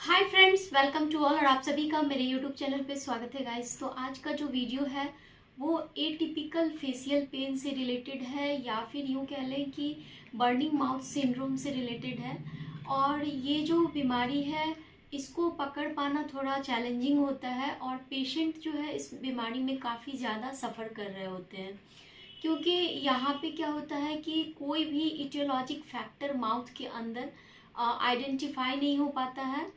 Hi friends, welcome to all. और आप सभी का मेरे यूट्यूब चैनल पे स्वागत है गाइस। तो आज का जो वीडियो है वो एटिपिकल फेशियल पेन से रिलेटेड है, या फिर यूँ कह लें कि बर्निंग माउथ सिंड्रोम से रिलेटेड है। और ये जो बीमारी है इसको पकड़ पाना थोड़ा चैलेंजिंग होता है, और पेशेंट जो है इस बीमारी में काफ़ी ज़्यादा सफ़र कर रहे होते हैं, क्योंकि यहाँ पे क्या होता है कि कोई भी इटियोलॉजिक फैक्टर माउथ के अंदर आइडेंटिफाई नहीं हो पाता है।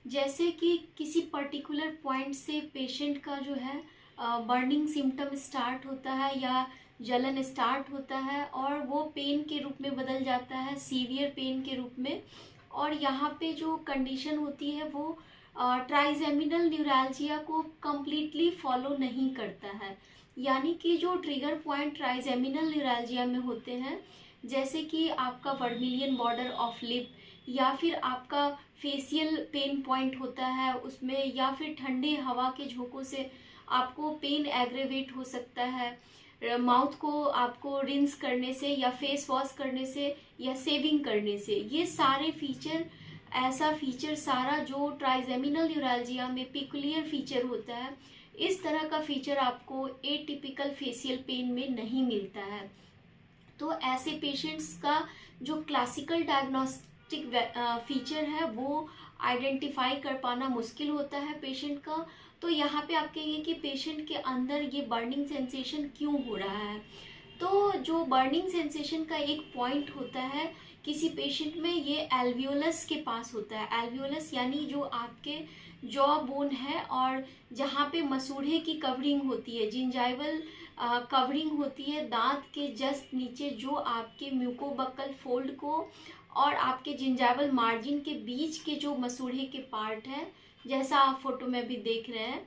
जैसे कि किसी पर्टिकुलर पॉइंट से पेशेंट का जो है बर्निंग सिम्टम स्टार्ट होता है या जलन स्टार्ट होता है, और वो पेन के रूप में बदल जाता है, सीवियर पेन के रूप में। और यहाँ पे जो कंडीशन होती है वो ट्राइजेमिनल न्यूरैल्जिया को कम्प्लीटली फॉलो नहीं करता है। यानी कि जो ट्रिगर पॉइंट ट्राइजेमिनल न्यूरैल्जिया में होते हैं, जैसे कि आपका वर्मिलियन बॉर्डर ऑफ लिप, या फिर आपका फेशियल पेन पॉइंट होता है उसमें, या फिर ठंडे हवा के झोंकों से आपको पेन एग्रेवेट हो सकता है, माउथ को आपको रिंस करने से या फेस वॉश करने से या सेविंग करने से। ये सारे फीचर, ऐसा फीचर सारा जो ट्राइजेमिनल न्यूरैल्जिया में पिकुलियर फीचर होता है, इस तरह का फीचर आपको एटिपिकल फेशियल पेन में नहीं मिलता है। तो ऐसे पेशेंट्स का जो क्लासिकल डायग्नोस्टिक फीचर है वो आइडेंटिफाई कर पाना मुश्किल होता है पेशेंट का। तो यहाँ पे आप कहेंगे कि पेशेंट के अंदर ये बर्निंग सेंसेशन क्यों हो रहा है। तो जो बर्निंग सेंसेशन का एक पॉइंट होता है किसी पेशेंट में, ये एल्वियोलस के पास होता है। एल्वियोलस यानी जो आपके जॉ बोन है, और जहाँ पे मसूड़े की कवरिंग होती है, जिंजाइवल कवरिंग होती है दांत के जस्ट नीचे, जो आपके म्यूकोबक्कल फोल्ड को और आपके जिंजाइवल मार्जिन के बीच के जो मसूड़े के पार्ट है, जैसा आप फोटो में भी देख रहे हैं,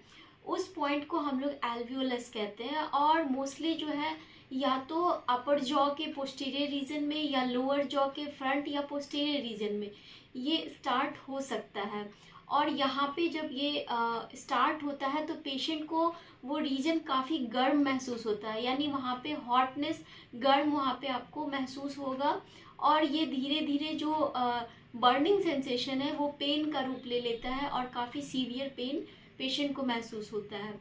उस पॉइंट को हम लोग एल्वियोलस कहते हैं। और मोस्टली जो है या तो अपर जॉ के पोस्टीरियर रीजन में, या लोअर जॉ के फ्रंट या पोस्टीरियर रीजन में ये स्टार्ट हो सकता है। और यहाँ पे जब ये स्टार्ट होता है तो पेशेंट को वो रीजन काफ़ी गर्म महसूस होता है, यानी वहाँ पे हॉटनेस, गर्म वहाँ पे आपको महसूस होगा। और ये धीरे धीरे जो बर्निंग सेंसेशन है वो पेन का रूप ले लेता है, और काफ़ी सीवियर पेन पेशेंट को महसूस होता है।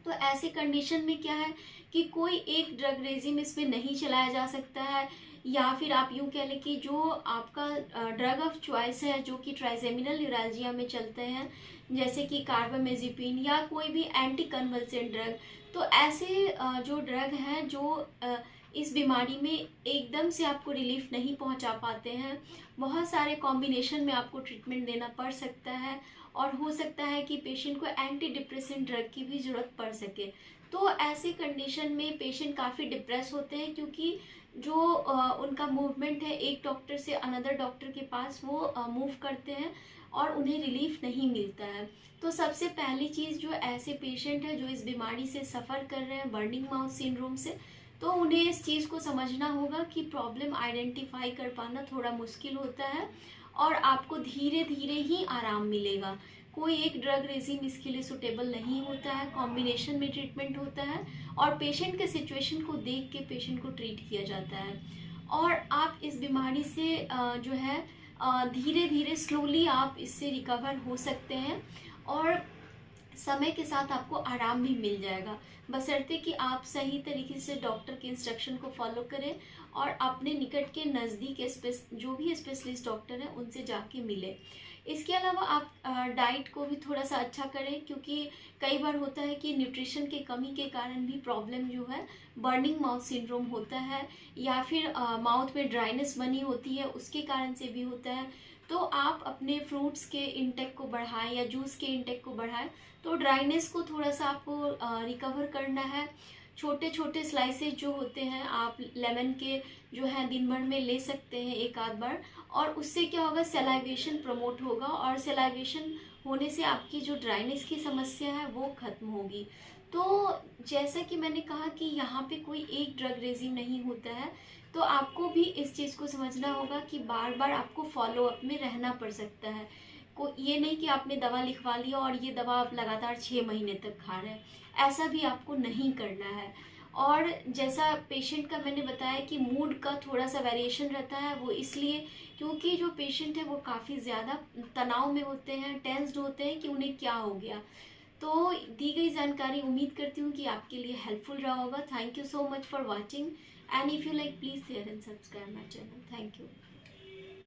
तो ऐसे कंडीशन में क्या है कि कोई एक ड्रग रेजिम इसमें नहीं चलाया जा सकता है, या फिर आप यूँ कह लें कि जो आपका ड्रग ऑफ चॉइस है जो कि ट्राइजेमिनल न्यूरैल्जिया में चलते हैं, जैसे कि कार्बामेज़ेपिन या कोई भी एंटी कन्वल्सेंट ड्रग। तो ऐसे जो ड्रग हैं जो इस बीमारी में एकदम से आपको रिलीफ नहीं पहुंचा पाते हैं, बहुत सारे कॉम्बिनेशन में आपको ट्रीटमेंट देना पड़ सकता है, और हो सकता है कि पेशेंट को एंटी डिप्रेसेंट ड्रग की भी ज़रूरत पड़ सके। तो ऐसे कंडीशन में पेशेंट काफ़ी डिप्रेस होते हैं, क्योंकि जो उनका मूवमेंट है एक डॉक्टर से अनदर डॉक्टर के पास, वो मूव करते हैं और उन्हें रिलीफ नहीं मिलता है। तो सबसे पहली चीज़, जो ऐसे पेशेंट है जो इस बीमारी से सफ़र कर रहे हैं बर्निंग माउथ सिंड्रोम से, तो उन्हें इस चीज़ को समझना होगा कि प्रॉब्लम आइडेंटिफाई कर पाना थोड़ा मुश्किल होता है, और आपको धीरे धीरे ही आराम मिलेगा। कोई एक ड्रग रेजिम इसके लिए सुटेबल नहीं होता है, कॉम्बिनेशन में ट्रीटमेंट होता है, और पेशेंट के सिचुएशन को देख के पेशेंट को ट्रीट किया जाता है। और आप इस बीमारी से जो है धीरे धीरे स्लोली आप इससे रिकवर हो सकते हैं, और समय के साथ आपको आराम भी मिल जाएगा, बशर्ते कि आप सही तरीके से डॉक्टर के इंस्ट्रक्शन को फॉलो करें, और अपने निकट के नज़दीक जो भी स्पेशलिस्ट डॉक्टर हैं उनसे जाके मिलें। इसके अलावा आप डाइट को भी थोड़ा सा अच्छा करें, क्योंकि कई बार होता है कि न्यूट्रिशन के कमी के कारण भी प्रॉब्लम जो है बर्निंग माउथ सिंड्रोम होता है, या फिर माउथ में ड्राइनेस बनी होती है उसके कारण से भी होता है। तो आप अपने फ्रूट्स के इंटेक को बढ़ाएं या जूस के इंटेक को बढ़ाएं, तो ड्राइनेस को थोड़ा सा आपको रिकवर करना है। छोटे छोटे स्लाइसेस जो होते हैं आप लेमन के जो है दिन भर में ले सकते हैं एक आध बार, और उससे क्या होगा, सेलाइवेशन प्रमोट होगा, और सेलाइवेशन होने से आपकी जो ड्राइनेस की समस्या है वो खत्म होगी। तो जैसा कि मैंने कहा कि यहाँ पे कोई एक ड्रग रेजिम नहीं होता है, तो आपको भी इस चीज़ को समझना होगा कि बार बार आपको फॉलोअप में रहना पड़ सकता है। को ये नहीं कि आपने दवा लिखवा लिया और ये दवा आप लगातार 6 महीने तक खा रहे हैं, ऐसा भी आपको नहीं करना है। और जैसा पेशेंट का मैंने बताया कि मूड का थोड़ा सा वेरिएशन रहता है, वो इसलिए क्योंकि जो पेशेंट है वो काफ़ी ज़्यादा तनाव में होते हैं, टेंस्ड होते हैं कि उन्हें क्या हो गया। तो दी गई जानकारी उम्मीद करती हूँ कि आपके लिए हेल्पफुल रहा होगा। Thank you so much for watching, and if you like please share and subscribe my channel. Thank you.